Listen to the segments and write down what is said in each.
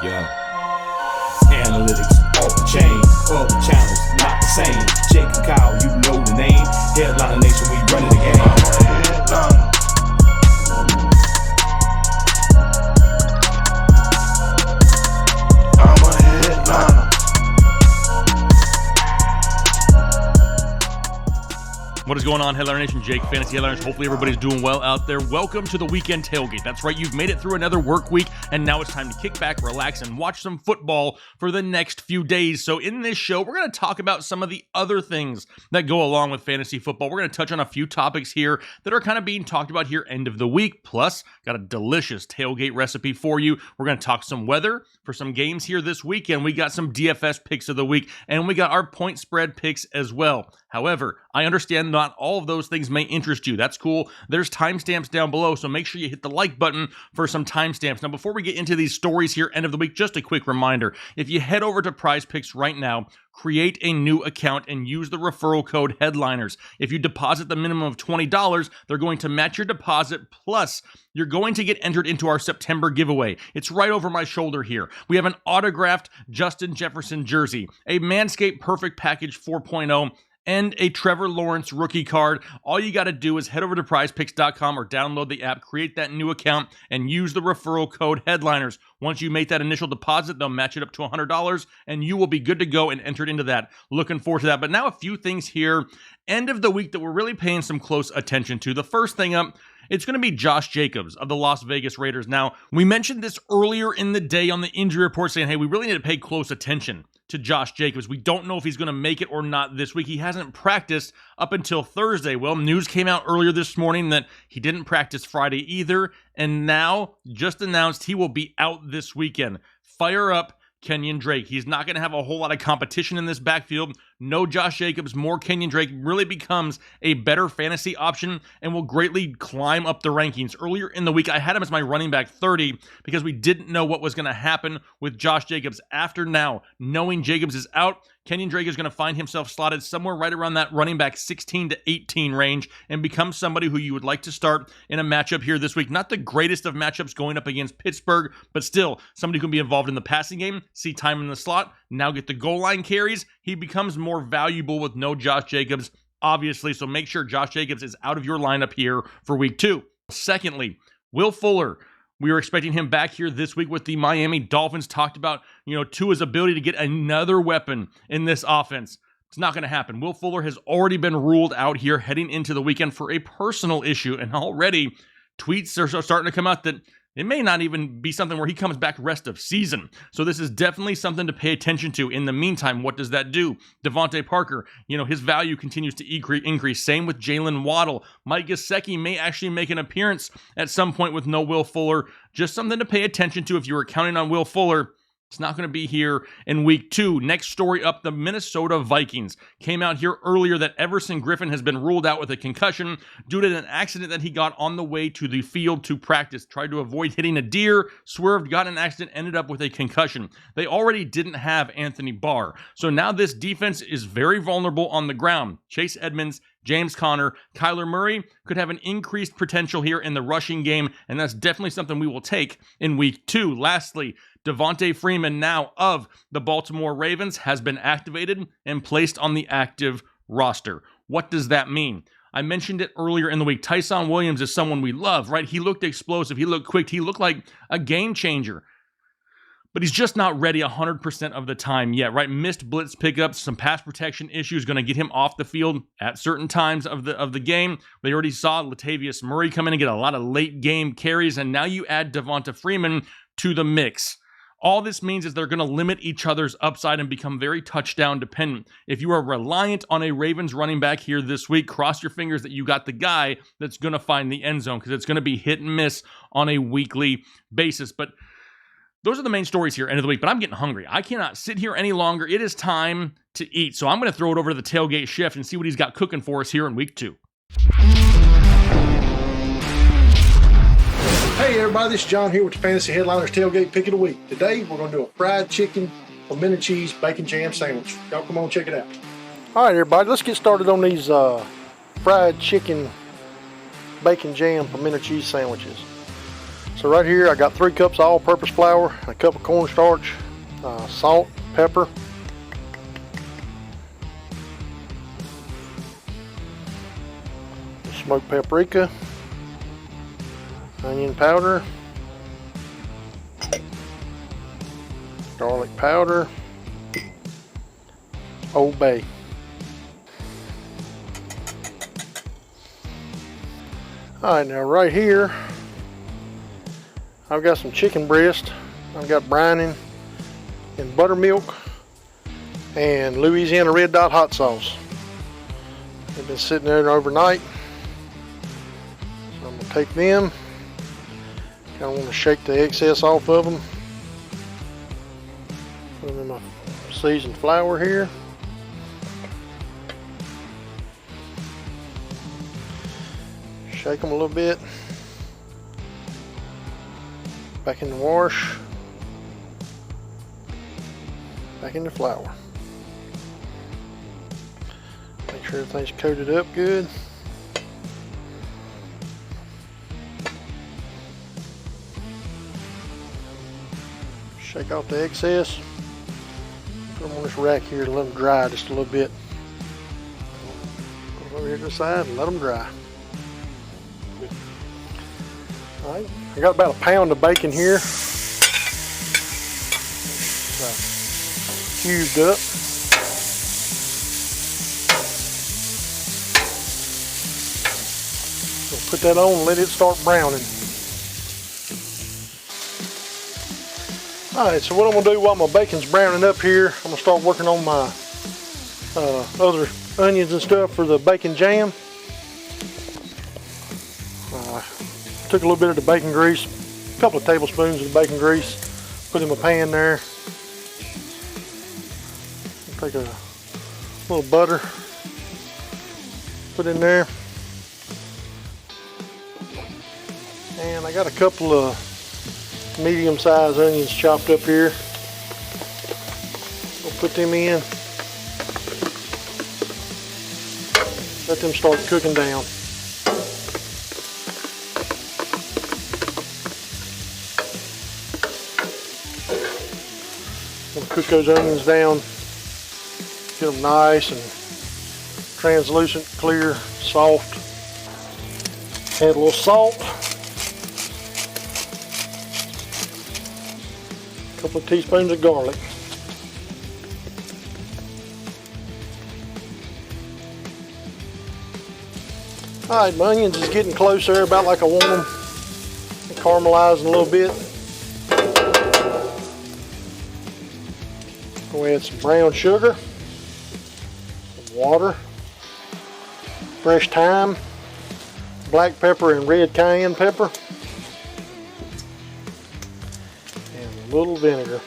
Yeah. Analytics off the chain, other channels not the same. Jake and Kyle, you know the name. Headliner Nation, we running the game. I'm a headliner. What is going on, Headliner Nation? Jake, Fantasy Headliners. Hopefully everybody's doing well out there. Welcome to the weekend tailgate. That's right, you've made it through another work week, and now it's time to kick back, relax, and watch some football for the next few days. So in this show, we're going to talk about some of the other things that go along with fantasy football. We're going to touch on a few topics here that are kind of being talked about here end of the week. Plus, got a delicious tailgate recipe for you. We're going to talk some weather for some games here this weekend. We got some DFS picks of the week, and we got our point spread picks as well. However, I understand not all of those things may interest you. That's cool. There's timestamps down below, so make sure you hit the like button for some timestamps. Now, before we get into these stories here, end of the week, just a quick reminder. If you head over to Prize Picks right now, create a new account and use the referral code Headliners. If you deposit the minimum of $20, they're going to match your deposit, plus you're going to get entered into our September giveaway. It's right over my shoulder here. We have an autographed Justin Jefferson jersey, a Manscaped Perfect Package 4.0, and a Trevor Lawrence rookie card. All you got to do is head over to prizepicks.com or download the app, create that new account, and use the referral code Headliners. Once you make that initial deposit, they'll match it up to $100, and you will be good to go and entered into that. Looking forward to that. But now a few things here, end of the week, that we're really paying some close attention to. The first thing up, it's going to be Josh Jacobs of the Las Vegas Raiders. Now, we mentioned this earlier in the day on the injury report saying, hey, we really need to pay close attention to Josh Jacobs. We don't know if he's going to make it or not this week. He hasn't practiced up until Thursday. Well, news came out earlier this morning that he didn't practice Friday either, and now just announced he will be out this weekend. Fire up Kenyon Drake. He's not going to have a whole lot of competition in this backfield. No Josh Jacobs, more Kenyon Drake really becomes a better fantasy option and will greatly climb up the rankings. Earlier in the week, I had him as my running back 30 because we didn't know what was going to happen with Josh Jacobs. After now, knowing Jacobs is out, Kenyon Drake is going to find himself slotted somewhere right around that running back 16 to 18 range and become somebody who you would like to start in a matchup here this week. Not the greatest of matchups going up against Pittsburgh, but still somebody who can be involved in the passing game, see time in the slot, now get the goal line carries. He becomes more valuable with no Josh Jacobs, obviously, so make sure Josh Jacobs is out of your lineup here for week 2. Secondly, Will Fuller. We were expecting him back here this week with the Miami Dolphins. Talked about, Tua's ability to get another weapon in this offense. It's not going to happen. Will Fuller has already been ruled out here heading into the weekend for a personal issue, and already tweets are starting to come out that it may not even be something where he comes back rest of season. So this is definitely something to pay attention to. In the meantime, what does that do? Devontae Parker, his value continues to increase. Same with Jalen Waddle. Mike Gesicki may actually make an appearance at some point with no Will Fuller. Just something to pay attention to if you were counting on Will Fuller. It's not going to be here in week 2. Next story up, the Minnesota Vikings. Came out here earlier that Everson Griffin has been ruled out with a concussion due to an accident that he got on the way to the field to practice. Tried to avoid hitting a deer, swerved, got in an accident, ended up with a concussion. They already didn't have Anthony Barr. So now this defense is very vulnerable on the ground. Chase Edmonds, James Conner, Kyler Murray could have an increased potential here in the rushing game, and that's definitely something we will take in week 2. Lastly, Devonta Freeman, now of the Baltimore Ravens, has been activated and placed on the active roster. What does that mean? I mentioned it earlier in the week. Tyson Williams is someone we love, right? He looked explosive. He looked quick. He looked like a game changer. But he's just not ready 100% of the time yet, right? Missed blitz pickups, some pass protection issues going to get him off the field at certain times of the game. They already saw Latavius Murray come in and get a lot of late game carries, and now you add Devonta Freeman to the mix. All this means is they're going to limit each other's upside and become very touchdown dependent. If you are reliant on a Ravens running back here this week, cross your fingers that you got the guy that's going to find the end zone, because it's going to be hit and miss on a weekly basis. But those are the main stories here, end of the week. But I'm getting hungry. I cannot sit here any longer. It is time to eat. So I'm going to throw it over to the Tailgate Chef and see what he's got cooking for us here in week 2. Hey everybody, this is John here with the Fantasy Headliners Tailgate Pick of the Week. Today we're going to do a fried chicken, pimento cheese, bacon jam sandwich. Y'all come on check it out. All right everybody, let's get started on these fried chicken, bacon jam, pimento cheese sandwiches. So right here I got 3 cups of all-purpose flour, a cup of cornstarch, salt, pepper, smoked paprika, onion powder, garlic powder, Old Bay. Alright, now right here I've got some chicken breast. I've got brining in buttermilk and Louisiana Red Dot hot sauce. They've been sitting there overnight. So I'm going to take them. Kind of want to shake the excess off of them. Put them in my seasoned flour here. Shake them a little bit. Back in the wash. Back in the flour. Make sure everything's coated up good. Shake off the excess. Put them on this rack here to let them dry just a little bit. Put them over here to the side and let them dry. Alright, I got about a pound of bacon here. Cubed up. So put that on and let it start browning. Alright, so what I'm going to do while my bacon's browning up here, I'm going to start working on my other onions and stuff for the bacon jam. Took a little bit of the bacon grease, a couple of tablespoons of the bacon grease, put in my pan there. Take a little butter, put in there. And I got a couple of medium-sized onions chopped up here. We'll put them in. Let them start cooking down. Cook those onions down, get them nice and translucent, clear, soft. Add a little salt, a couple of teaspoons of garlic. Alright, my onions is getting closer, about like I want them. Caramelizing a little bit. We'll add some brown sugar, some water, fresh thyme, black pepper and red cayenne pepper, and a little vinegar.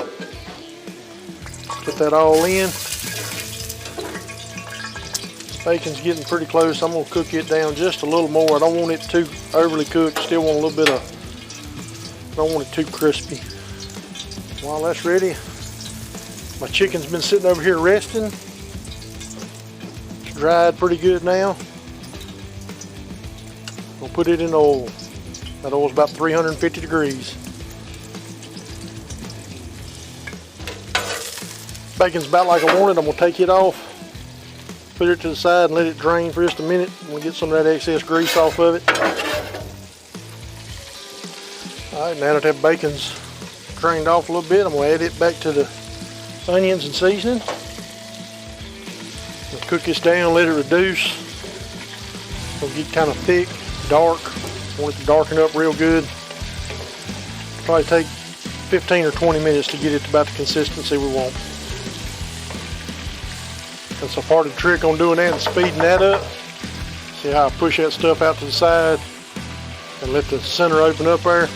Put that all in. Bacon's getting pretty close. I'm going to cook it down just a little more. I don't want it too overly cooked. Still want a little bit of, I don't want it too crispy. While that's ready, my chicken's been sitting over here resting. It's dried pretty good now. We'll put it in oil. That oil's about 350 degrees. Bacon's about like I wanted. I'm gonna take it off, put it to the side and let it drain for just a minute. We'll get some of that excess grease off of it. Alright, now that that bacon's drained off a little bit, I'm gonna add it back to the onions and seasoning. We'll cook this down, let it reduce. It'll get kind of thick, dark. Want it to darken up real good. Probably take 15 or 20 minutes to get it about the consistency we want. That's a part of the trick on doing that and speeding that up. See how I push that stuff out to the side and let the center open up there.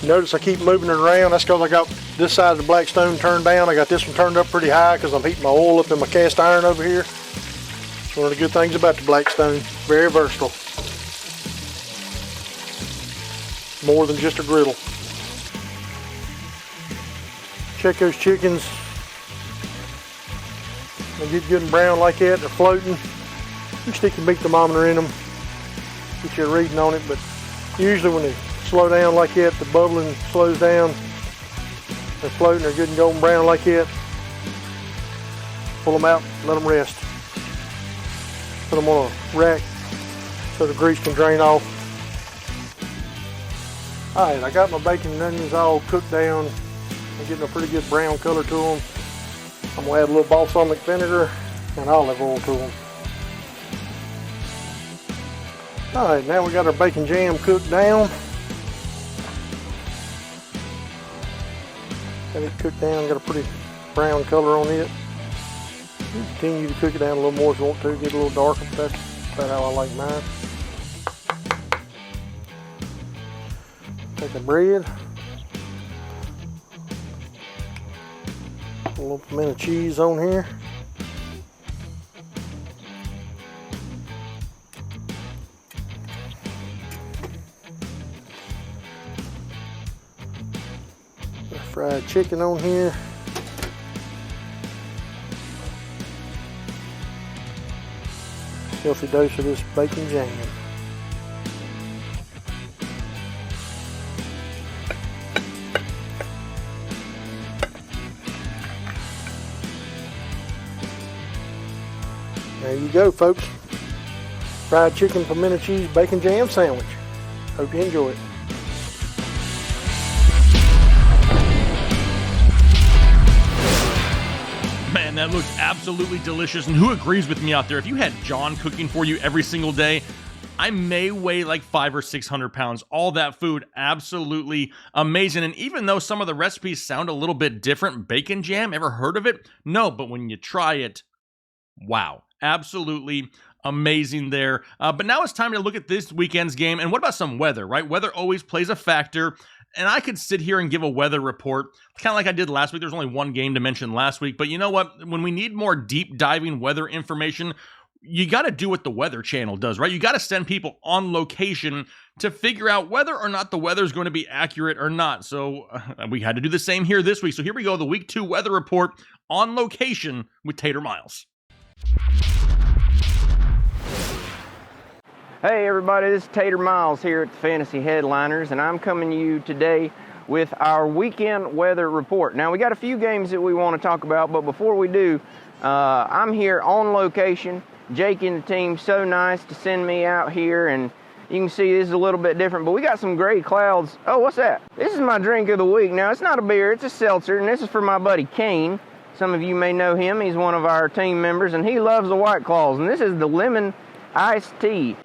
Notice I keep moving it around. That's because I got this side of the black stone turned down. I got this one turned up pretty high because I'm heating my oil up in my cast iron over here. It's one of the good things about the black stone. Very versatile. More than just a griddle. Check those chickens. They get good and brown like that. They're floating. You stick your meat thermometer in them. Get you a reading on it, but Usually when they slow down like that, the bubbling slows down. They're floating, they're good and golden brown like that. Pull them out, let them rest. Put them on a rack so the grease can drain off. All right, I got my bacon and onions all cooked down. I'm getting a pretty good brown color to them. I'm gonna add a little balsamic vinegar and olive oil to them. All right, now we got our bacon jam cooked down. Got it cooked down, got a pretty brown color on it. You continue to cook it down a little more if you want to, get a little darker, but that's about how I like mine. Take the bread, a little pimento cheese on here. Fried chicken on here. Healthy dose of this bacon jam. There you go, folks. Fried chicken, pimento cheese, bacon jam sandwich. Hope you enjoy it. Man, that looks absolutely delicious. And who agrees with me out there? If you had John cooking for you every single day, I may weigh like 500 or 600 pounds. All that food, absolutely amazing. And even though some of the recipes sound a little bit different, bacon jam, ever heard of it? No, but when you try it, wow, absolutely amazing there. But now it's time to look at this weekend's game. And what about some weather, right? Weather always plays a factor. And I could sit here and give a weather report, kind of like I did last week. There's only one game to mention last week. But you know what? When we need more deep diving weather information, you got to do what the Weather Channel does, right? You got to send people on location to figure out whether or not the weather is going to be accurate or not. So we had to do the same here this week. So here we go, the Week 2 weather report on location with Tater Miles. Hey everybody, this is Tater Miles here at the Fantasy Headliners, and I'm coming to you today with our weekend weather report. Now, we got a few games that we want to talk about, but before we do, I'm here on location. Jake and the team so nice to send me out here, and you can see this is a little bit different, but we got some gray clouds. Oh, what's that? This is my drink of the week. Now, it's not a beer, it's a seltzer, and this is for my buddy Kane. Some of you may know him. He's one of our team members, and he loves the White Claws, and this is the lemon iced tea.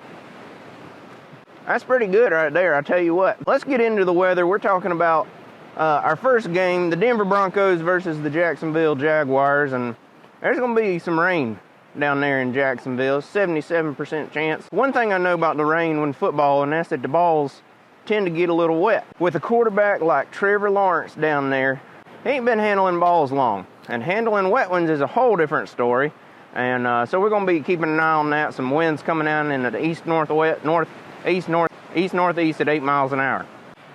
That's pretty good right there, I tell you what. Let's get into the weather. We're talking about our first game, the Denver Broncos versus the Jacksonville Jaguars, and there's going to be some rain down there in Jacksonville, 77% chance. One thing I know about the rain when football, and that's that the balls tend to get a little wet. With a quarterback like Trevor Lawrence down there, he ain't been handling balls long, and handling wet ones is a whole different story. And so we're going to be keeping an eye on that. Some winds coming down in the east-northeast at 8 miles an hour.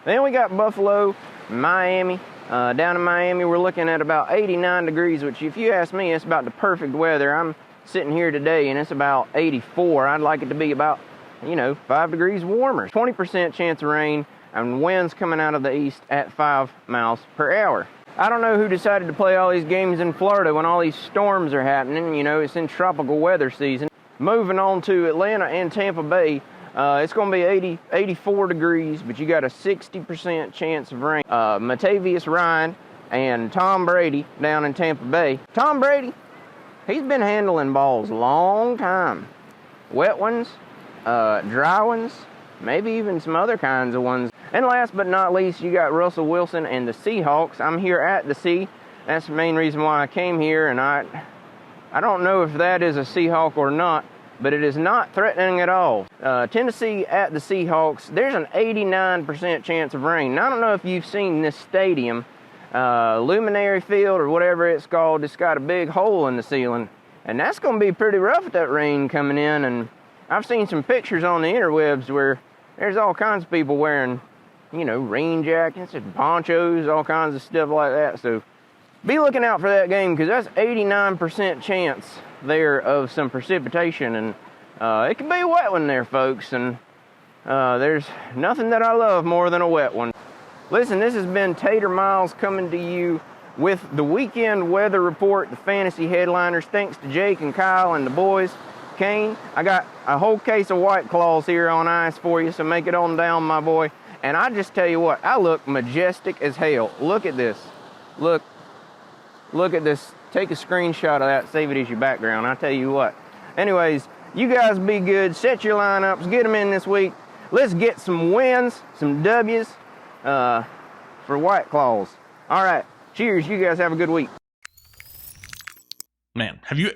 Then we got Buffalo, Miami. Down in Miami, we're looking at about 89 degrees, which if you ask me, it's about the perfect weather. I'm sitting here today and it's about 84. I'd like it to be about, 5 degrees warmer. 20% chance of rain and winds coming out of the east at 5 miles per hour. I don't know who decided to play all these games in Florida when all these storms are happening. It's in tropical weather season. Moving on to Atlanta and Tampa Bay. It's going to be 84 degrees, but you got a 60% chance of rain. Matavius Ryan and Tom Brady down in Tampa Bay. Tom Brady, he's been handling balls a long time. Wet ones, dry ones, maybe even some other kinds of ones. And last but not least, you got Russell Wilson and the Seahawks. I'm here at the sea. That's the main reason why I came here, and I don't know if that is a Seahawk or not, but it is not threatening at all. Tennessee at the Seahawks, there's an 89% chance of rain. Now, I don't know if you've seen this stadium, Luminary Field or whatever it's called. It's got a big hole in the ceiling, and that's going to be pretty rough with that rain coming in. And I've seen some pictures on the interwebs where there's all kinds of people wearing, rain jackets and ponchos, all kinds of stuff like that. So be looking out for that game, because that's 89% chance there of some precipitation, and it could be a wet one there, folks. And There's nothing that I love more than a wet one. Listen, this has been Tater Miles coming to you with the weekend weather report, the fantasy headliners. Thanks to Jake and Kyle and the boys. Kane, I got a whole case of White Claws here on ice for you, so make it on down, my boy. And I just tell you what, I look majestic as hell. Look at this. Look at this. Take a screenshot of that, save it as your background. I tell you what. Anyways, you guys be good. Set your lineups. Get them in this week. Let's get some wins, some W's for White Claws. All right. Cheers. You guys have a good week. Man, have you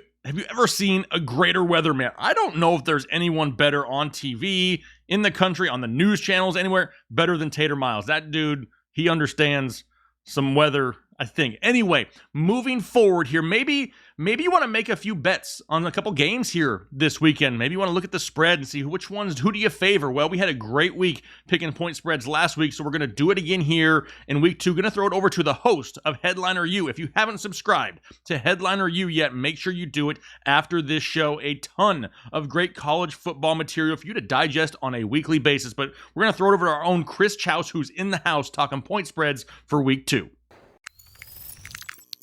ever seen a greater weatherman? I don't know if there's anyone better on TV, in the country, on the news channels, anywhere, better than Tater Miles. That dude, he understands some weather, I think. Anyway, moving forward here, maybe you want to make a few bets on a couple games here this weekend. Maybe you want to look at the spread and see who do you favor. Well, we had a great week picking point spreads last week, so we're going to do it again here in week 2. Going to throw it over to the host of Headliner U. If you haven't subscribed to Headliner U yet, make sure you do it after this show. A ton of great college football material for you to digest on a weekly basis, but we're going to throw it over to our own Chris Chouse, who's in the house talking point spreads for week 2.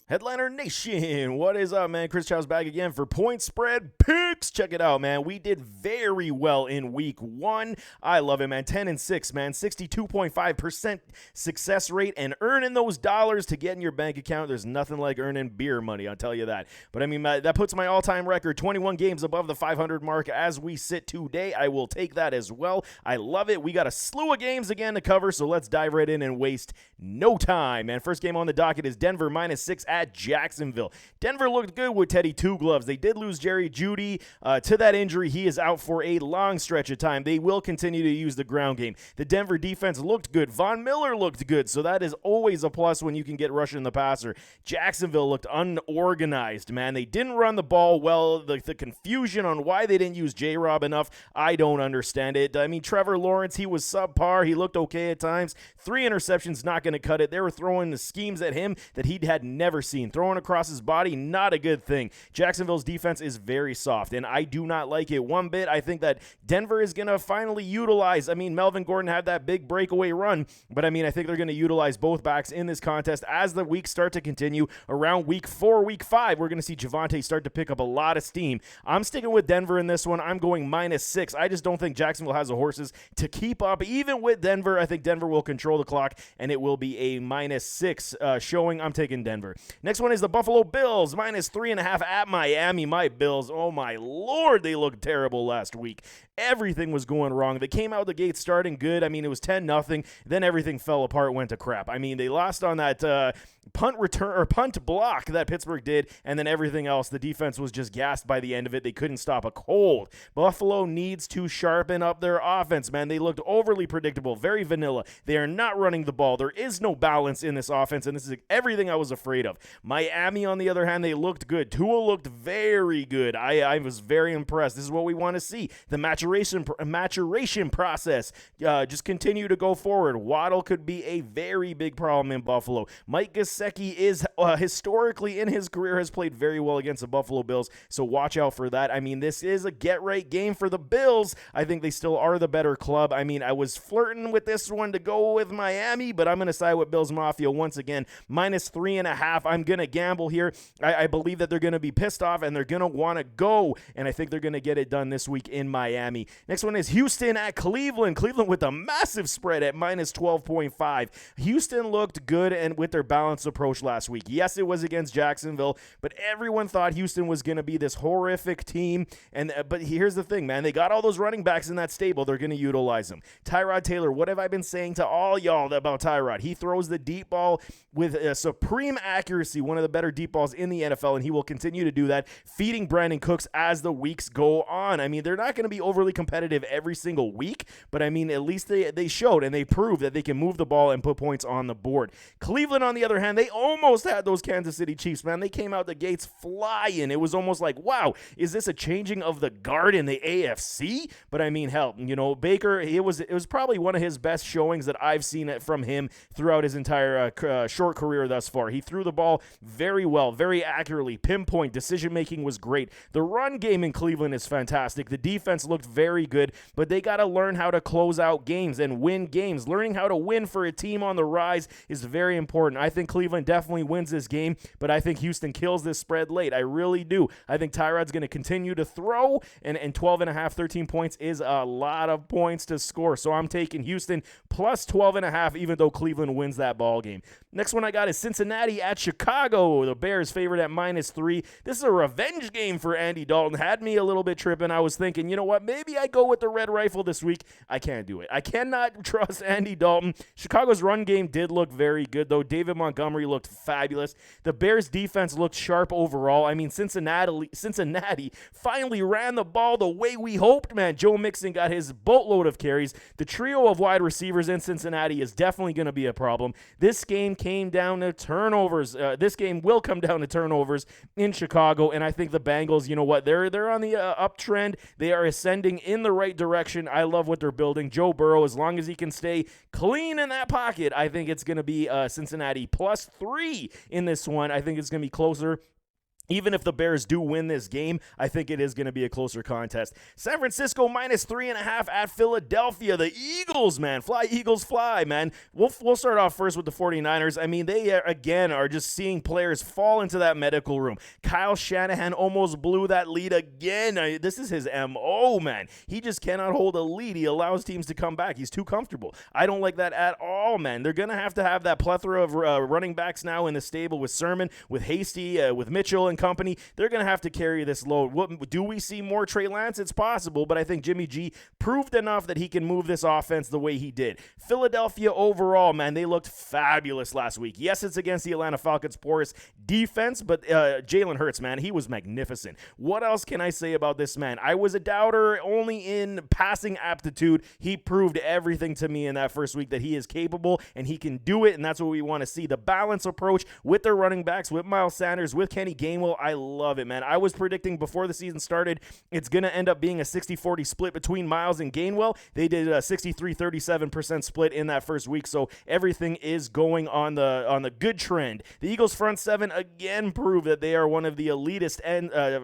Headliner Nation, what is up, man? Chris Chow's back again for Point Spread Picks. Check it out, man. We did very well in week 1. I love it, man. 10-6, man. 62.5% success rate, and earning those dollars to get in your bank account. There's nothing like earning beer money, I'll tell you that. But I mean, that puts my all-time record 21 games above the 500 mark as we sit today. I will take that as well. I love it. We got a slew of games again to cover, so let's dive right in and waste no time, man. First game on the docket is Denver -6 at Jacksonville. Denver looked good with Teddy Two Gloves. They did lose Jerry Jeudy to that injury. He is out for a long stretch of time. They will continue to use the ground game. The Denver defense looked good. Von Miller looked good, so that is always a plus when you can get rushing the passer. Jacksonville looked unorganized, man. They didn't run the ball well. The confusion on why they didn't use J-Rob enough, I don't understand it. I mean, Trevor Lawrence, he was subpar. He looked okay at times. 3 interceptions, not going to cut it. They were throwing the schemes at him that he had never seen. Throwing across his body, not a good thing. Jacksonville's defense is very soft, and I do not like it one bit. I think that Denver is going to finally utilize, Melvin Gordon had that big breakaway run, but I think they're going to utilize both backs in this contest as the weeks start to continue. Around week 4, week 5, we're going to see Javonte start to pick up a lot of steam. I'm sticking with Denver in this one. I'm going -6. I just don't think Jacksonville has the horses to keep up. Even with Denver, I think Denver will control the clock, and it will be a -6 showing. I'm taking Denver. Next one is the Buffalo Bills, -3.5 at Miami. My Bills, oh my Lord, they looked terrible last week. Everything was going wrong. They came out the gate starting good. It was 10-0. Then everything fell apart, went to crap. They lost on that punt block that Pittsburgh did, and then everything else, the defense was just gassed by the end of it. They couldn't stop a cold. Buffalo needs to sharpen up their offense, man. They looked overly predictable, very vanilla. They are not running the ball. There is no balance in this offense, and this is everything I was afraid of. Miami, on the other hand, they looked good. Tua looked very good. I was very impressed. This is what we want to see. The maturation process just continue to go forward. Waddle could be a very big problem in Buffalo. Mike Gesicki is historically in his career has played very well against the Buffalo Bills, so watch out for that. This is a get-right game for the Bills. I think they still are the better club. I was flirting with this one to go with Miami, but I'm going to side with Bills Mafia once again. -3.5. I'm going to gamble here. I believe that they're going to be pissed off, and they're going to want to go, and I think they're going to get it done this week in Miami. Next one is Houston at Cleveland. Cleveland with a massive spread at -12.5. Houston looked good and with their balanced approach last week. Yes, it was against Jacksonville, but everyone thought Houston was going to be this horrific team. But here's the thing, man. They got all those running backs in that stable. They're going to utilize them. Tyrod Taylor, what have I been saying to all y'all about Tyrod? He throws the deep ball with a supreme accuracy, one of the better deep balls in the NFL, and he will continue to do that, feeding Brandon Cooks as the weeks go on. They're not going to be overly competitive every single week, but at least they showed and they proved that they can move the ball and put points on the board. Cleveland, on the other hand, they almost had those Kansas City Chiefs, man. They came out the gates flying. It was almost like, wow, is this a changing of the guard in the AFC? But hell, Baker, it was probably one of his best showings that I've seen from him throughout his entire short career thus far. He threw the ball ball very well, very accurately, pinpoint, decision-making was great. The run game in Cleveland is fantastic. The defense looked very good, but they got to learn how to close out games and win games. Learning how to win for a team on the rise is very important. I think Cleveland definitely wins this game, but I think Houston kills this spread late. I really do. I think Tyrod's going to continue to throw, and 12.5, 13 points is a lot of points to score. So I'm taking Houston plus 12.5, even though Cleveland wins that ball game. Next one I got is Cincinnati at Chicago. The Bears favored at -3. This is a revenge game for Andy Dalton. Had me a little bit tripping. I was thinking, you know what, maybe I go with the red rifle this week. I can't do it. I cannot trust Andy Dalton. Chicago's run game did look very good, though. David Montgomery looked fabulous. The Bears defense looked sharp overall. I mean, Cincinnati finally ran the ball the way we hoped, man. Joe Mixon got his boatload of carries. The trio of wide receivers in Cincinnati is definitely going to be a problem. This game came down to turnovers. This game will come down to turnovers in Chicago, and I think the Bengals, you know what, they're on the uptrend. They are ascending in the right direction. I love what they're building. Joe Burrow, as long as he can stay clean in that pocket, I think it's going to be Cincinnati +3 in this one. I think it's going to be closer. Even if the Bears do win this game, I think it is going to be a closer contest. San Francisco -3.5 at Philadelphia. The Eagles, man. Fly, Eagles, fly, man. We'll start off first with the 49ers. I mean, they, again, are just seeing players fall into that medical room. Kyle Shanahan almost blew that lead again. This is his MO, man. He just cannot hold a lead. He allows teams to come back. He's too comfortable. I don't like that at all, man. They're going to have that plethora of running backs now in the stable with Sermon, with Hasty, with Mitchell, and company. They're going to have to carry this load. Do we see more Trey Lance? It's possible, but I think Jimmy G proved enough that he can move this offense the way he did. Philadelphia overall, man, they looked fabulous last week. Yes, it's against the Atlanta Falcons' porous defense, but Jalen Hurts, man, he was magnificent. What else can I say about this man? I was a doubter only in passing aptitude. He proved everything to me in that first week that he is capable and he can do it, and that's what we want to see. The balance approach with their running backs, with Miles Sanders, with Kenny Gainwell, I love it, man. I was predicting before the season started it's going to end up being a 60-40 split between Miles and Gainwell. They did a 63-37% split in that first week, so everything is going on the good trend. The Eagles front seven again prove that they are one of the elitist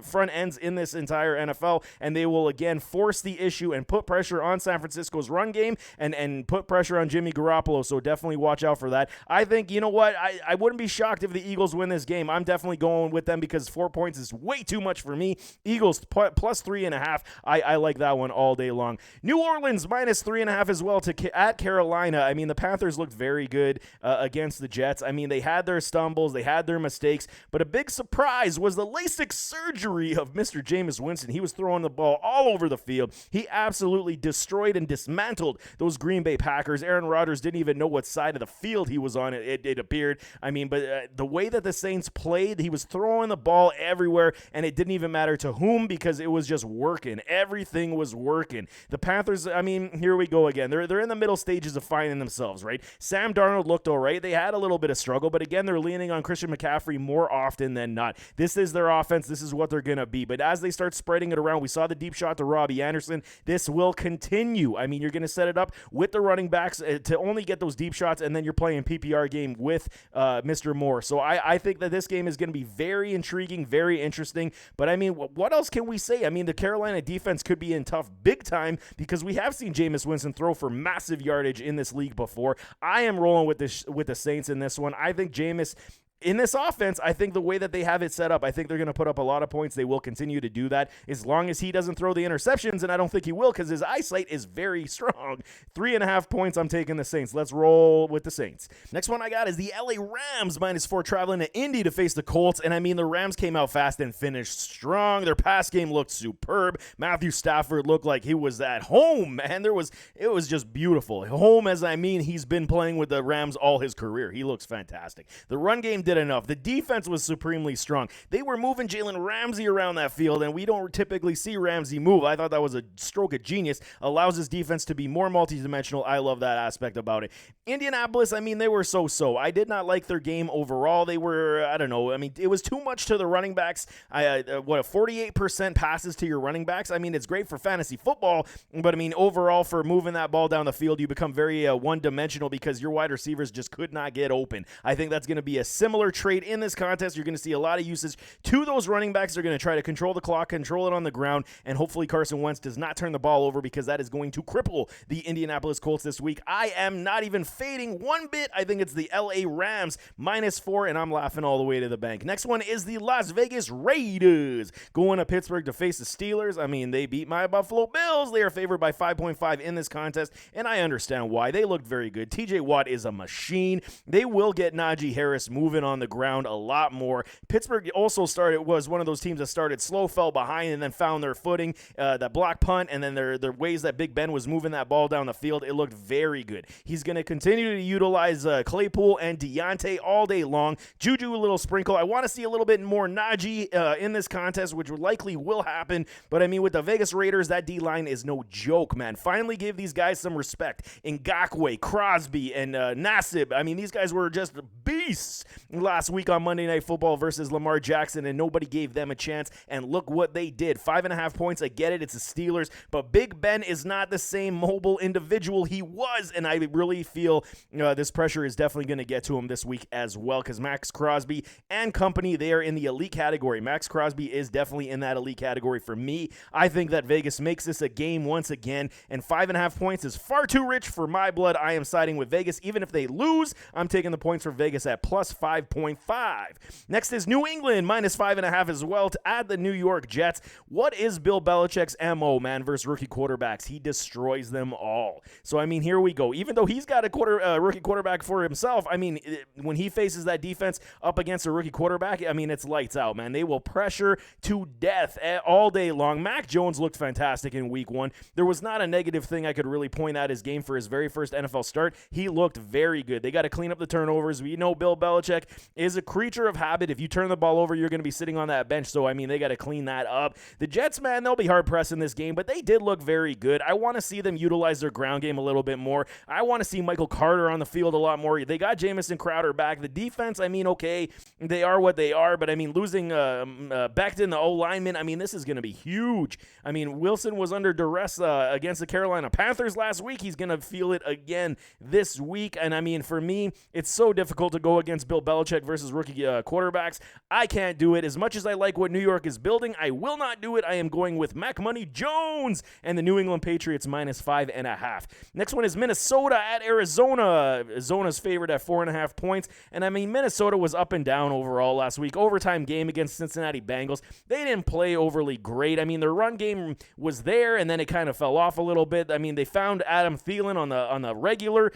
front ends in this entire NFL, and they will again force the issue and put pressure on San Francisco's run game and put pressure on Jimmy Garoppolo, so definitely watch out for that. I think, you know what, I wouldn't be shocked if the Eagles win this game. I'm definitely going with them because 4 points is way too much for me. Eagles +3.5. I like that one all day long. New Orleans -3.5 as well at Carolina. I mean, the Panthers looked very good against the Jets. I mean, they had their stumbles, they had their mistakes, but a big surprise was the LASIK surgery of Mr. Jameis Winston. He was throwing the ball all over the field. He absolutely destroyed and dismantled those Green Bay Packers. Aaron Rodgers didn't even know what side of the field he was on, it appeared. I mean, but the way that the Saints played, he was throwing the ball everywhere, and it didn't even matter to whom because it was just working. Everything was working. The Panthers, I mean, here we go again. They're in the middle stages of finding themselves, right? Sam Darnold looked all right. They had a little bit of struggle, but again, they're leaning on Christian McCaffrey more often than not. This is their offense. This is what they're going to be. But as they start spreading it around, we saw the deep shot to Robbie Anderson. This will continue. I mean, you're going to set it up with the running backs to only get those deep shots, and then you're playing PPR game with Mr. Moore. So I think that this game is going to be very intriguing, very interesting. But I mean, what else can we say? I mean, the Carolina defense could be in tough big time because we have seen Jameis Winston throw for massive yardage in this league before. I am rolling with the Saints in this one. I think Jameis, in this offense, I think the way that they have it set up, I think they're going to put up a lot of points. They will continue to do that as long as he doesn't throw the interceptions, and I don't think he will because his eyesight is very strong. 3.5 points, I'm taking the Saints. Let's roll with the Saints. Next one I got is the LA Rams -4 traveling to Indy to face the Colts, and I mean, the Rams came out fast and finished strong. Their pass game looked superb. Matthew Stafford looked like he was at home, man. It was just beautiful. Home, as I mean, he's been playing with the Rams all his career. He looks fantastic. The run game did enough. The defense was supremely strong. They were moving Jalen Ramsey around that field, and we don't typically see Ramsey move. I thought that was a stroke of genius. Allows his defense to be more multidimensional. I love that aspect about it. Indianapolis, I mean, they were so-so. I did not like their game overall. They were, I don't know, I mean, it was too much to the running backs. 48% passes to your running backs. I mean, it's great for fantasy football, but I mean, overall, for moving that ball down the field, you become very one-dimensional because your wide receivers just could not get open. I think that's going to be a similar similar trade in this contest. You're going to see a lot of usage to those running backs. They're going to try to control the clock, control it on the ground, and hopefully Carson Wentz does not turn the ball over, because that is going to cripple the Indianapolis Colts this week. I am not even fading one bit. I think it's the LA Rams -4, and I'm laughing all the way to the bank. Next one is the Las Vegas Raiders going to Pittsburgh to face the Steelers. I mean, they beat my Buffalo Bills. They are favored by 5.5 in this contest, and I understand why. They looked very good. TJ Watt is a machine. They will get Najee Harris moving on the ground a lot more. Pittsburgh also was one of those teams that started slow, fell behind, and then found their footing. That block punt, and then their ways that Big Ben was moving that ball down the field, it looked very good. He's going to continue to utilize Claypool and Deontay all day long. Juju a little sprinkle. I want to see a little bit more Najee in this contest, which likely will happen. But I mean, with the Vegas Raiders, that D-line is no joke, man. Finally give these guys some respect. Ngakoue, Crosby, and Nassib. I mean, these guys were just beasts last week on Monday Night Football versus Lamar Jackson, and nobody gave them a chance. And look what they did. 5.5 points. I get it. It's the Steelers. But Big Ben is not the same mobile individual he was, and I really feel this pressure is definitely going to get to him this week as well, because Max Crosby and company, they are in the elite category. Max Crosby is definitely in that elite category for me. I think that Vegas makes this a game once again, and 5.5 points is far too rich for my blood. I am siding with Vegas. Even if they lose, I'm taking the points for Vegas at plus 5.5. Next is New England, -5.5 as well, to add the New York Jets. What is Bill Belichick's MO, man, versus rookie quarterbacks? He destroys them all. So, I mean, here we go. Even though he's got a rookie quarterback for himself, I mean, when he faces that defense up against a rookie quarterback, I mean, it's lights out, man. They will pressure to death all day long. Mac Jones looked fantastic in week 1. There was not a negative thing I could really point at his game for his very first NFL start. He looked very good. They got to clean up the turnovers. We know Bill Belichick is a creature of habit. If you turn the ball over, you're going to be sitting on that bench. So, I mean, they got to clean that up. The Jets, man, they'll be hard-pressed in this game, but they did look very good. I want to see them utilize their ground game a little bit more. I want to see Michael Carter on the field a lot more. They got Jamison Crowder back. The defense, I mean, okay, they are what they are, but I mean, losing Becton, the O-lineman, I mean, this is going to be huge. I mean, Wilson was under duress against the Carolina Panthers last week. He's going to feel it again this week, and I mean, for me, it's so difficult to go against Bill Belichick versus rookie quarterbacks. I can't do it. As much as I like what New York is building, I will not do it. I am going with Mac Money Jones and the New England Patriots -5.5. Next one is Minnesota at Arizona. Arizona's favored at 4.5 points. And I mean, Minnesota was up and down overall last week. Overtime game against Cincinnati Bengals. They didn't play overly great. I mean, their run game was there, and then it kind of fell off a little bit. I mean, they found Adam Thielen on the regular.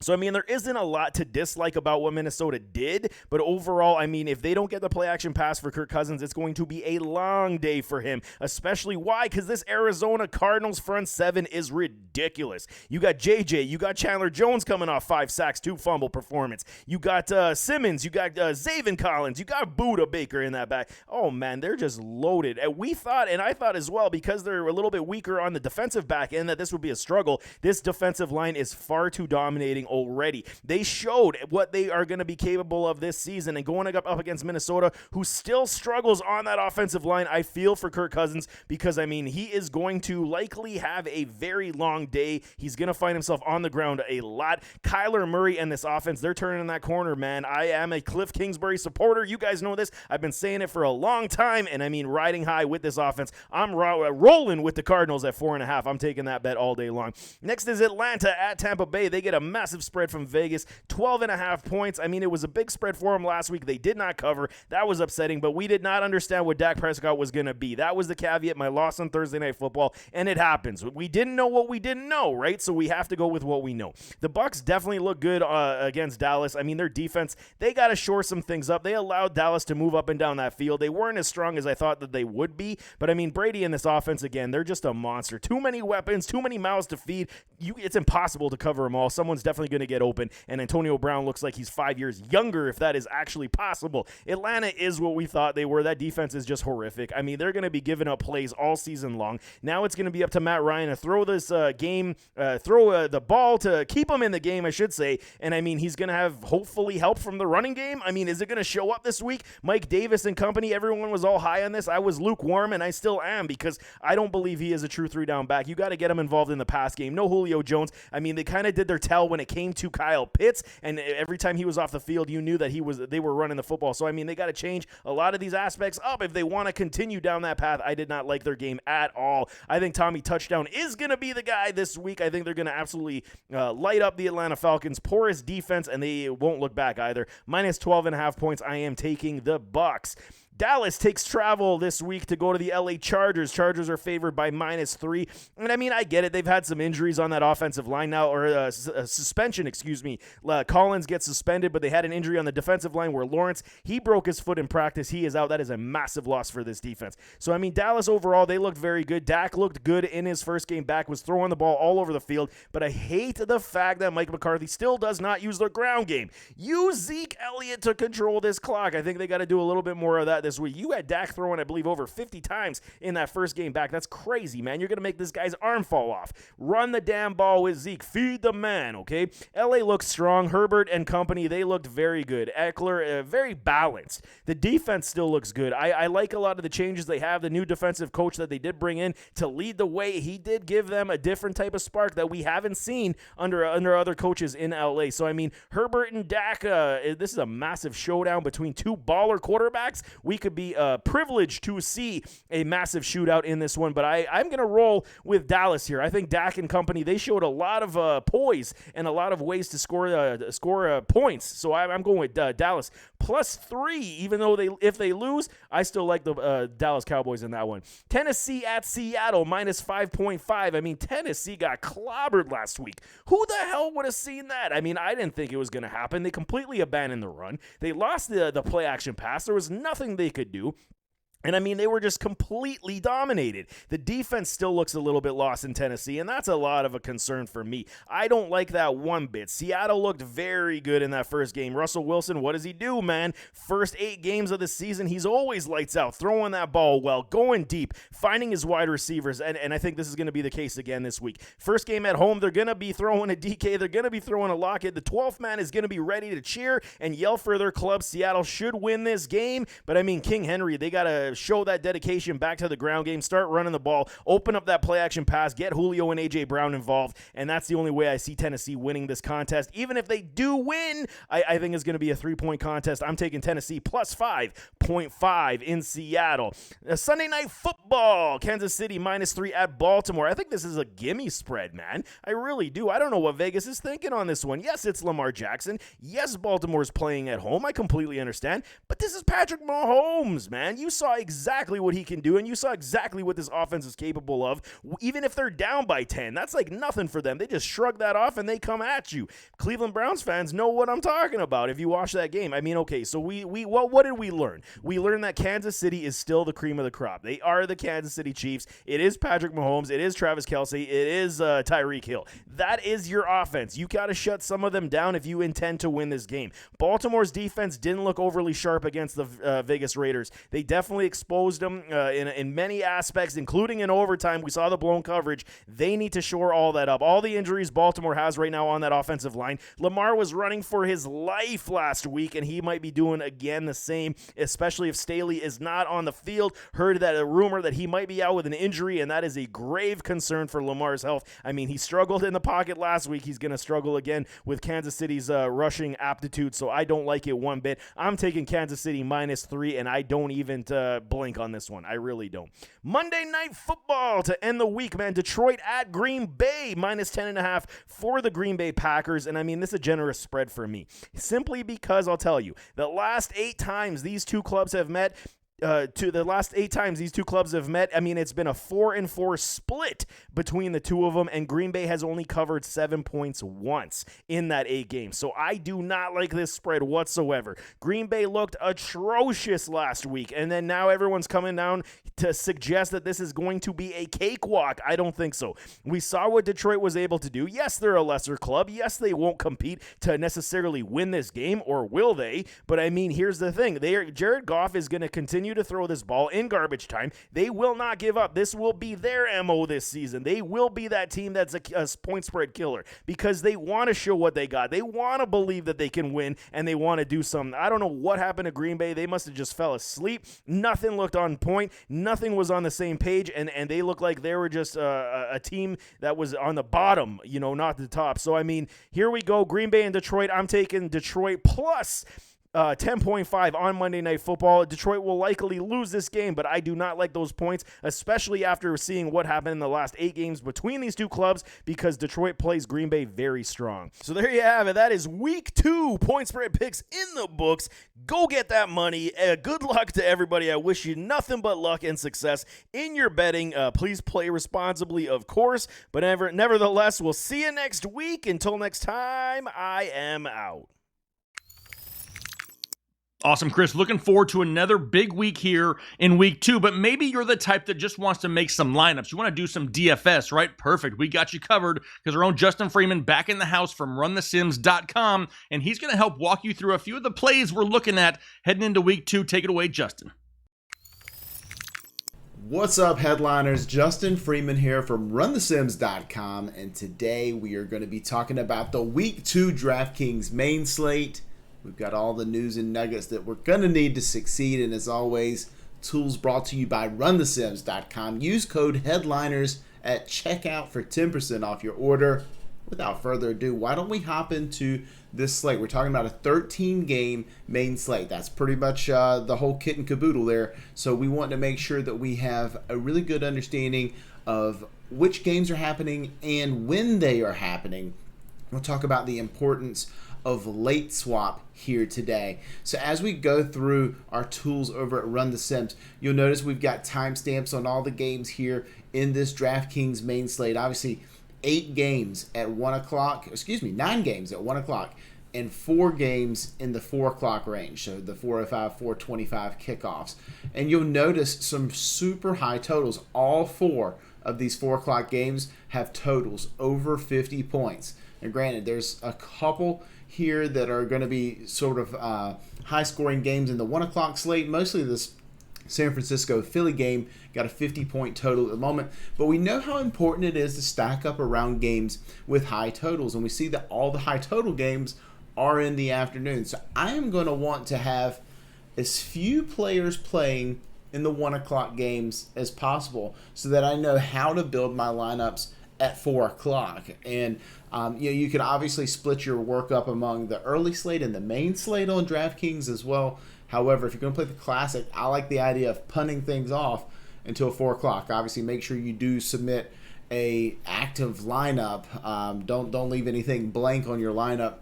So, I mean, there isn't a lot to dislike about what Minnesota did, but overall, I mean, if they don't get the play-action pass for Kirk Cousins, it's going to be a long day for him, especially why? Because this Arizona Cardinals front seven is ridiculous. You got JJ, you got Chandler Jones coming off 5 sacks, 2 fumble performance. You got Simmons, you got Zaven Collins, you got Buda Baker in that back. Oh, man, they're just loaded. And we thought, and I thought as well, because they're a little bit weaker on the defensive back end, that this would be a struggle. This defensive line is far too dominating already. They showed what they are going to be capable of this season, and going up against Minnesota, who still struggles on that offensive line, I feel for Kirk Cousins, because I mean, he is going to likely have a very long day. He's going to find himself on the ground a lot. Kyler Murray and this offense, they're turning that corner, man. I am a Cliff Kingsbury supporter. You guys know this. I've been saying it for a long time, and I mean, riding high with this offense. I'm rolling with the Cardinals at 4.5. I'm taking that bet all day long. Next is Atlanta at Tampa Bay. They get a massive spread from Vegas, 12.5 points. I mean, it was a big spread for them last week. They did not cover. That was upsetting, but we did not understand what Dak Prescott was going to be. That was the caveat, my loss on Thursday Night Football, and it happens. We didn't know what we didn't know, right? So we have to go with what we know. The Bucs definitely look good against Dallas. I mean, their defense, they got to shore some things up. They allowed Dallas to move up and down that field. They weren't as strong as I thought that they would be, but I mean, Brady and this offense, again, they're just a monster. Too many weapons, too many mouths to feed. It's impossible to cover them all. Someone's definitely going to get open, and Antonio Brown looks like he's 5 years younger, if that is actually possible. Atlanta is what we thought they were. That defense is just horrific. I mean, they're going to be giving up plays all season long. Now it's going to be up to Matt Ryan to throw this the ball to keep him in the game, I should say. And I mean, he's going to have hopefully help from the running game. I mean, is it going to show up this week? Mike Davis and company, everyone was all high on this. I was lukewarm, and I still am, because I don't believe he is a true 3-down back. You got to get him involved in the pass game. No Julio Jones. I mean, they kind of did their tell when it came to Kyle Pitts, and every time he was off the field, you knew that they were running the football. So, I mean, they got to change a lot of these aspects up if they want to continue down that path. I did not like their game at all. I think Tommy Touchdown is going to be the guy this week. I think they're going to absolutely light up the Atlanta Falcons. Porous defense, and they won't look back either. Minus 12.5 points. I am taking the Bucs. Dallas takes travel this week to go to the LA Chargers. Chargers are favored by -3. And I mean, I get it. They've had some injuries on that offensive line now, or suspension, excuse me. Collins gets suspended, but they had an injury on the defensive line where Lawrence, he broke his foot in practice. He is out. That is a massive loss for this defense. So, I mean, Dallas overall, they looked very good. Dak looked good in his first game back, was throwing the ball all over the field. But I hate the fact that Mike McCarthy still does not use their ground game. Use Zeke Elliott to control this clock. I think they got to do a little bit more of that this week. You had Dak throwing, I believe, over 50 times in that first game back. That's crazy, man. You're going to make this guy's arm fall off. Run the damn ball with Zeke. Feed the man, okay? LA looks strong. Herbert and company, they looked very good. Eckler, very balanced. The defense still looks good. I like a lot of the changes they have. The new defensive coach that they did bring in to lead the way, he did give them a different type of spark that we haven't seen under other coaches in LA. So, I mean, Herbert and Dak, this is a massive showdown between two baller quarterbacks. We could be privileged to see a massive shootout in this one, but I'm going to roll with Dallas here. I think Dak and company, they showed a lot of poise and a lot of ways to score points, so I'm going with Dallas +3, even though if they lose, I still like the Dallas Cowboys in that one. Tennessee at Seattle, -5.5. I mean, Tennessee got clobbered last week. Who the hell would have seen that? I mean, I didn't think it was going to happen. They completely abandoned the run. They lost the play action pass. There was nothing they could do. And, I mean, they were just completely dominated. The defense still looks a little bit lost in Tennessee, and that's a lot of a concern for me. I don't like that one bit. Seattle looked very good in that first game. Russell Wilson, what does he do, man? First 8 games of the season, he's always lights out, throwing that ball well, going deep, finding his wide receivers, and I think this is going to be the case again this week. First game at home, they're going to be throwing a DK. They're going to be throwing a Lockett. The 12th man is going to be ready to cheer and yell for their club. Seattle should win this game, but, I mean, King Henry, they got to show that dedication back to the ground game, start running the ball, open up that play action pass, get Julio and A.J. Brown involved, and that's the only way I see Tennessee winning this contest. Even if they do win, I think it's going to be a 3-point contest. I'm taking Tennessee +5.5 in Seattle. Sunday Night Football, Kansas City -3 at Baltimore. I think this is a gimme spread, man. I really do. I don't know what Vegas is thinking on this one. Yes, it's Lamar Jackson. Yes, Baltimore's playing at home. I completely understand. But this is Patrick Mahomes, man. You saw exactly what he can do, and you saw exactly what this offense is capable of. Even if they're down by 10, that's like nothing for them. They just shrug that off, and they come at you. Cleveland Browns fans know what I'm talking about if you watch that game. I mean, okay, so what did we learn? We learned that Kansas City is still the cream of the crop. They are the Kansas City Chiefs. It is Patrick Mahomes. It is Travis Kelce. It is Tyreek Hill. That is your offense. You got to shut some of them down if you intend to win this game. Baltimore's defense didn't look overly sharp against the Vegas Raiders. They definitely exposed them in many aspects, including in overtime. We saw the blown coverage. They need to shore all that up. All the injuries Baltimore has right now on that offensive line. Lamar was running for his life last week, and he might be doing again the same, especially if Staley is not on the field. Heard that a rumor that he might be out with an injury, and that is a grave concern for Lamar's health. I mean, he struggled in the pocket last week. He's going to struggle again with Kansas City's rushing aptitude, so I don't like it one bit. I'm taking Kansas City -3, and I don't even blink on this one. I really don't. Monday Night Football to end the week, man. Detroit at Green Bay, -10.5 for the Green Bay Packers. And I mean, this is a generous spread for me. Simply because I'll tell you, the last 8 times these two clubs have met, I mean, it's been a 4-4 split between the two of them, and Green Bay has only covered 7 points once in that 8 games. So I do not like this spread whatsoever. Green Bay looked atrocious last week, and then now everyone's coming down to suggest that this is going to be a cakewalk. I don't think so. We saw what Detroit was able to do. Yes, they're a lesser club. Yes, they won't compete to necessarily win this game, or will they? But I mean, here's the thing. Jared Goff is going to continue continue to throw this ball in garbage time. They will not give up. This will be their MO this season. They will be that team that's a point spread killer because they want to show what they got. They want to believe that they can win, and they want to do something. I don't know what happened to Green Bay. They must have just fell asleep. Nothing looked on point. Nothing was on the same page, and they looked like they were just a team that was on the bottom, not the top. So, I mean, here we go. Green Bay and Detroit. I'm taking Detroit plus 10.5 on Monday Night Football. Detroit will likely lose this game, but I do not like those points, especially after seeing what happened in the last 8 games between these two clubs, because Detroit plays Green Bay very strong. So there you have it. That is week 2 point spread picks in the books. Go get that money. Good luck to everybody. I wish you nothing but luck and success in your betting. Please play responsibly, of course, but nevertheless, we'll see you next week. Until next time, I am out. Awesome, Chris. Looking forward to another big week here in week 2, but maybe you're the type that just wants to make some lineups. You want to do some DFS, right? Perfect. We got you covered because our own Justin Freeman back in the house from runthesims.com, and he's going to help walk you through a few of the plays we're looking at heading into week 2. Take it away, Justin. What's up, headliners? Justin Freeman here from runthesims.com, and today we are going to be talking about the week 2 DraftKings main slate. We've got all the news and nuggets that we're going to need to succeed. And as always, tools brought to you by runthesims.com. Use code HEADLINERS at checkout for 10% off your order. Without further ado, why don't we hop into this slate? We're talking about a 13-game main slate. That's pretty much the whole kit and caboodle there. So we want to make sure that we have a really good understanding of which games are happening and when they are happening. We'll talk about the importance of late swap here today. So as we go through our tools over at Run the Sims, you'll notice we've got timestamps on all the games here in this DraftKings main slate. Obviously, 9 games at 1 o'clock, and 4 games in the 4 o'clock range. So the 4:05, 4:25 kickoffs. And you'll notice some super high totals. All 4 of these 4 o'clock games have totals over 50 points. And granted, there's a couple here that are going to be sort of high-scoring games in the 1 o'clock slate. Mostly this San Francisco-Philly game got a 50-point total at the moment. But we know how important it is to stack up around games with high totals. And we see that all the high total games are in the afternoon. So I am going to want to have as few players playing in the 1 o'clock games as possible so that I know how to build my lineups at 4 o'clock. And you can obviously split your work up among the early slate and the main slate on DraftKings as well. However, if you're going to play the Classic, I like the idea of punting things off until 4 o'clock. Obviously, make sure you do submit a active lineup. Don't leave anything blank on your lineup,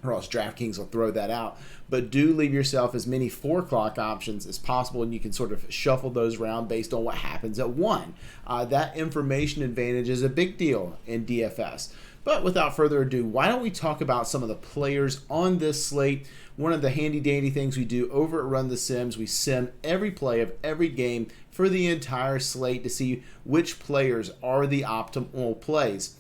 or else DraftKings will throw that out. But do leave yourself as many 4 o'clock options as possible, and you can sort of shuffle those around based on what happens at 1. That information advantage is a big deal in DFS. But without further ado, why don't we talk about some of the players on this slate? One of the handy-dandy things we do over at Run the Sims, we sim every play of every game for the entire slate to see which players are the optimal plays.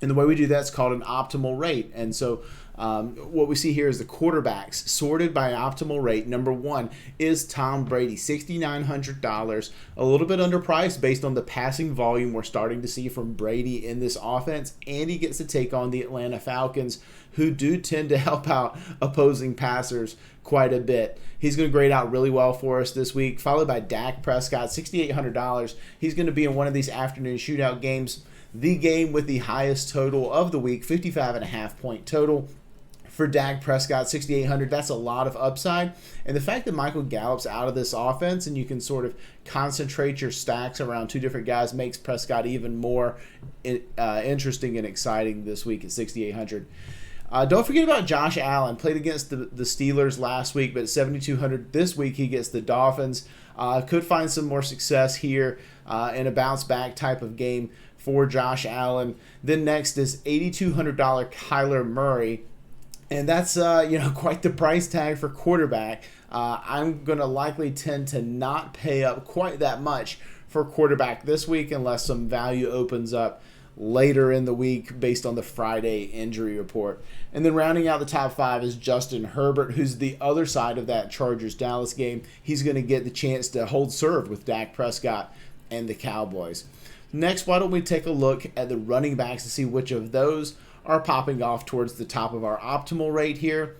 And the way we do that is called an optimal rate. And so what we see here is the quarterbacks sorted by optimal rate. Number 1 is Tom Brady, $6,900, a little bit underpriced based on the passing volume we're starting to see from Brady in this offense, and he gets to take on the Atlanta Falcons, who do tend to help out opposing passers quite a bit. He's going to grade out really well for us this week, followed by Dak Prescott, $6,800. He's going to be in one of these afternoon shootout games, the game with the highest total of the week, 55.5 point total. For Dak Prescott, $6,800, that's a lot of upside. And the fact that Michael Gallup's out of this offense and you can sort of concentrate your stacks around 2 different guys makes Prescott even more interesting and exciting this week at $6,800. Don't forget about Josh Allen. Played against the Steelers last week, but at $7,200 this week he gets the Dolphins. Could find some more success here in a bounce-back type of game for Josh Allen. Then next is $8,200 Kyler Murray. And that's quite the price tag for quarterback. I'm going to likely tend to not pay up quite that much for quarterback this week unless some value opens up later in the week based on the Friday injury report. And then rounding out the top 5 is Justin Herbert, who's the other side of that Chargers-Dallas game. He's going to get the chance to hold serve with Dak Prescott and the Cowboys. Next, why don't we take a look at the running backs to see which of those are popping off towards the top of our optimal rate here.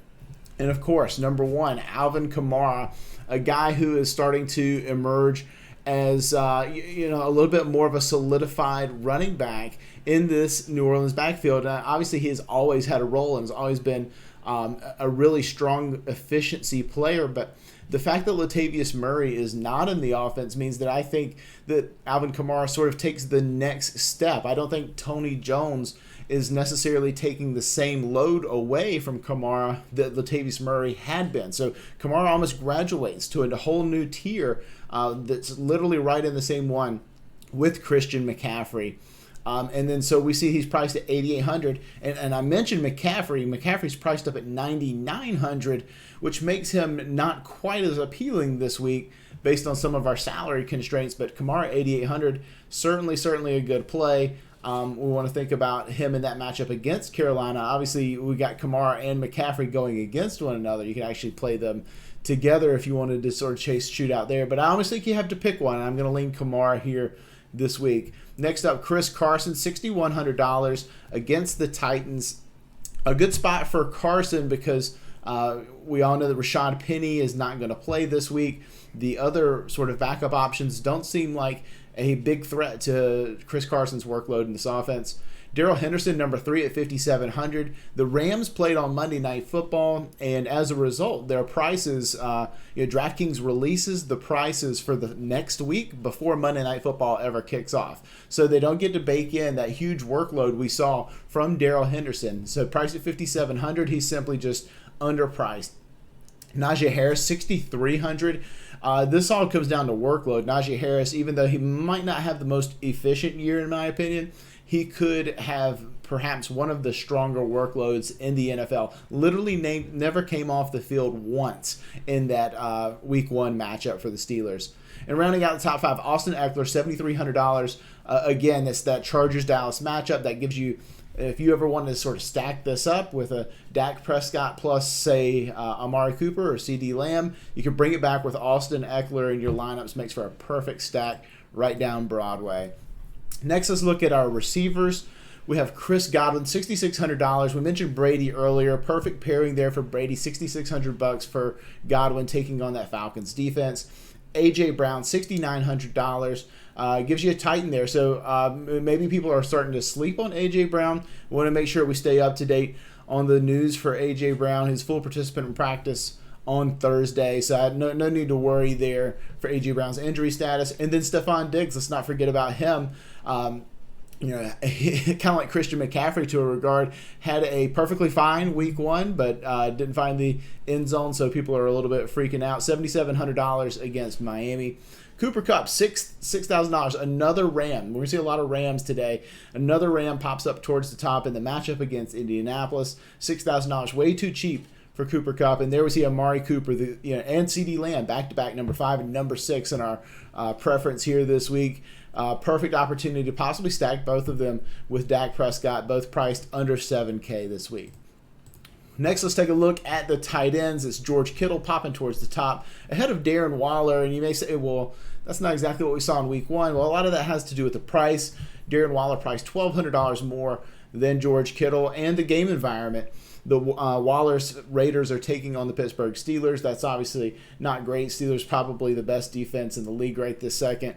And of course, number 1, Alvin Kamara, a guy who is starting to emerge as a little bit more of a solidified running back in this New Orleans backfield. Obviously, he has always had a role and has always been a really strong efficiency player. But the fact that Latavius Murray is not in the offense means that I think that Alvin Kamara sort of takes the next step. I don't think Tony Jones is necessarily taking the same load away from Kamara that Latavius Murray had been. So Kamara almost graduates to a whole new tier that's literally right in the same one with Christian McCaffrey. And then so we see he's priced at $8,800. And I mentioned McCaffrey. McCaffrey's priced up at $9,900, which makes him not quite as appealing this week based on some of our salary constraints. But Kamara $8,800, certainly a good play. We want to think about him in that matchup against Carolina. Obviously, we got Kamara and McCaffrey going against one another. You can actually play them together if you wanted to sort of chase shootout there. But I almost think you have to pick one. I'm going to lean Kamara here this week. Next up, Chris Carson, $6,100 against the Titans. A good spot for Carson because we all know that Rashad Penny is not going to play this week. The other sort of backup options don't seem like a big threat to Chris Carson's workload in this offense. Darrell Henderson, number 3 at $5,700. The Rams played on Monday Night Football, and as a result, their prices, DraftKings releases the prices for the next week before Monday Night Football ever kicks off. So they don't get to bake in that huge workload we saw from Darrell Henderson. So priced at $5,700, he's simply just underpriced. Najee Harris, $6,300. This all comes down to workload. Najee Harris, even though he might not have the most efficient year in my opinion, he could have perhaps one of the stronger workloads in the NFL. Literally never came off the field once in that Week 1 matchup for the Steelers. And rounding out the top 5, Austin Eckler, $7,300. Again, it's that Chargers-Dallas matchup that gives you, if you ever wanted to sort of stack this up with a Dak Prescott plus, say, Amari Cooper or CeeDee Lamb, you can bring it back with Austin Eckler in your lineups. Makes for a perfect stack right down Broadway. Next, let's look at our receivers. We have Chris Godwin, $6,600. We mentioned Brady earlier. Perfect pairing there for Brady, $6,600 for Godwin taking on that Falcons defense. A.J. Brown, $6,900. Gives you a Titan there. So maybe people are starting to sleep on A.J. Brown. We want to make sure we stay up to date on the news for A.J. Brown. His full participant in practice on Thursday. So no need to worry there for A.J. Brown's injury status. And then Stephon Diggs, let's not forget about him. Kind of like Christian McCaffrey to a regard, had a perfectly fine Week 1, but didn't find the end zone, so people are a little bit freaking out. $7,700 against Miami. Cooper Kupp, $6,000. Another Ram. We're going to see a lot of Rams today. Another Ram pops up towards the top in the matchup against Indianapolis. $6,000, way too cheap for Cooper Kupp. And there we see Amari Cooper and CeeDee Lamb, back-to-back number 5 and number 6 in our preference here this week. Perfect opportunity to possibly stack both of them with Dak Prescott, both priced under $7K this week. Next, let's take a look at the tight ends. It's George Kittle popping towards the top, ahead of Darren Waller. And you may say, well, that's not exactly what we saw in Week 1. Well, a lot of that has to do with the price. Darren Waller priced $1,200 more than George Kittle and the game environment. The Waller's Raiders are taking on the Pittsburgh Steelers. That's obviously not great. Steelers probably the best defense in the league right this second.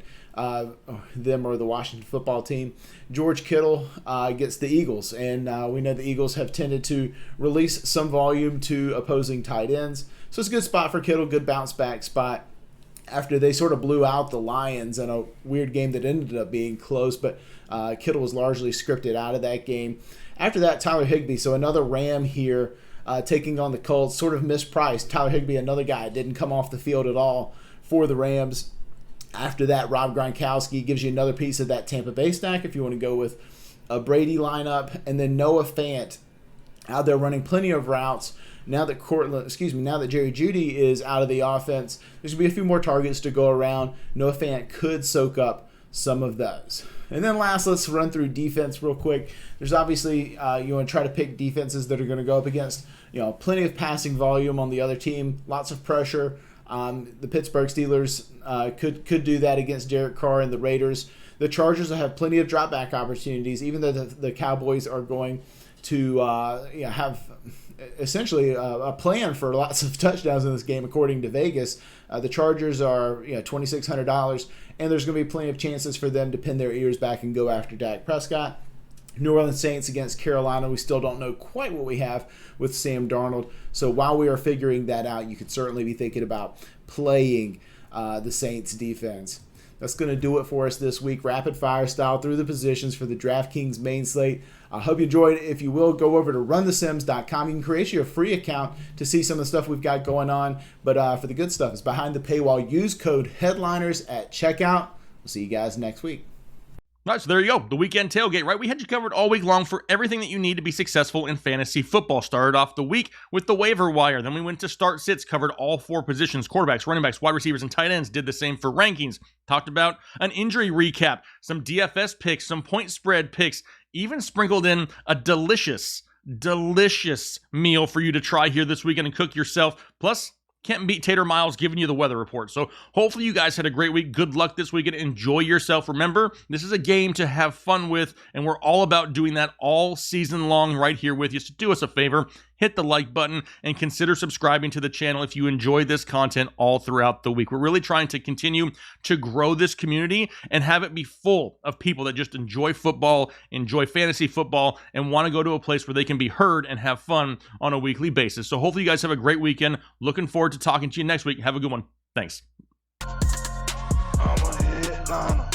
Them or the Washington football team. George Kittle gets the Eagles, and we know the Eagles have tended to release some volume to opposing tight ends. So it's a good spot for Kittle, good bounce back spot after they sort of blew out the Lions in a weird game that ended up being close, but Kittle was largely scripted out of that game. After that, Tyler Higbee, so another Ram here taking on the Colts, sort of mispriced. Tyler Higbee, another guy, didn't come off the field at all for the Rams. After that, Rob Gronkowski gives you another piece of that Tampa Bay stack if you want to go with a Brady lineup. And then Noah Fant out there running plenty of routes. Now that Jerry Jeudy is out of the offense, there's going to be a few more targets to go around. Noah Fant could soak up some of those. And then last, let's run through defense real quick. There's obviously, you want to try to pick defenses that are going to go up against, plenty of passing volume on the other team, lots of pressure. The Pittsburgh Steelers could do that against Derek Carr and the Raiders. The Chargers will have plenty of drop back opportunities, even though the Cowboys are going to have essentially a plan for lots of touchdowns in this game, according to Vegas. The Chargers are $2,600, and there's going to be plenty of chances for them to pin their ears back and go after Dak Prescott. New Orleans Saints against Carolina. We still don't know quite what we have with Sam Darnold. So while we are figuring that out, you could certainly be thinking about playing the Saints defense. That's going to do it for us this week, rapid fire style through the positions for the DraftKings main slate. I hope you enjoyed it. If you will, go over to runthesims.com. You can create you a free account to see some of the stuff we've got going on. But for the good stuff, it's behind the paywall. Use code HEADLINERS at checkout. We'll see you guys next week. All right, so there you go. The weekend tailgate, right? We had you covered all week long for everything that you need to be successful in fantasy football. Started off the week with the waiver wire. Then we went to start sits, covered all 4 positions, quarterbacks, running backs, wide receivers, and tight ends. Did the same for rankings. Talked about an injury recap, some DFS picks, some point spread picks, even sprinkled in a delicious meal for you to try here this weekend and cook yourself. Plus, can't beat Tater Miles giving you the weather report. So hopefully you guys had a great week. Good luck this weekend. Enjoy yourself. Remember, this is a game to have fun with, and we're all about doing that all season long right here with you. So do us a favor, hit the like button, and consider subscribing to the channel if you enjoy this content all throughout the week. We're really trying to continue to grow this community and have it be full of people that just enjoy football, enjoy fantasy football, and want to go to a place where they can be heard and have fun on a weekly basis. So hopefully you guys have a great weekend. Looking forward to talking to you next week. Have a good one. Thanks. I'm a headliner.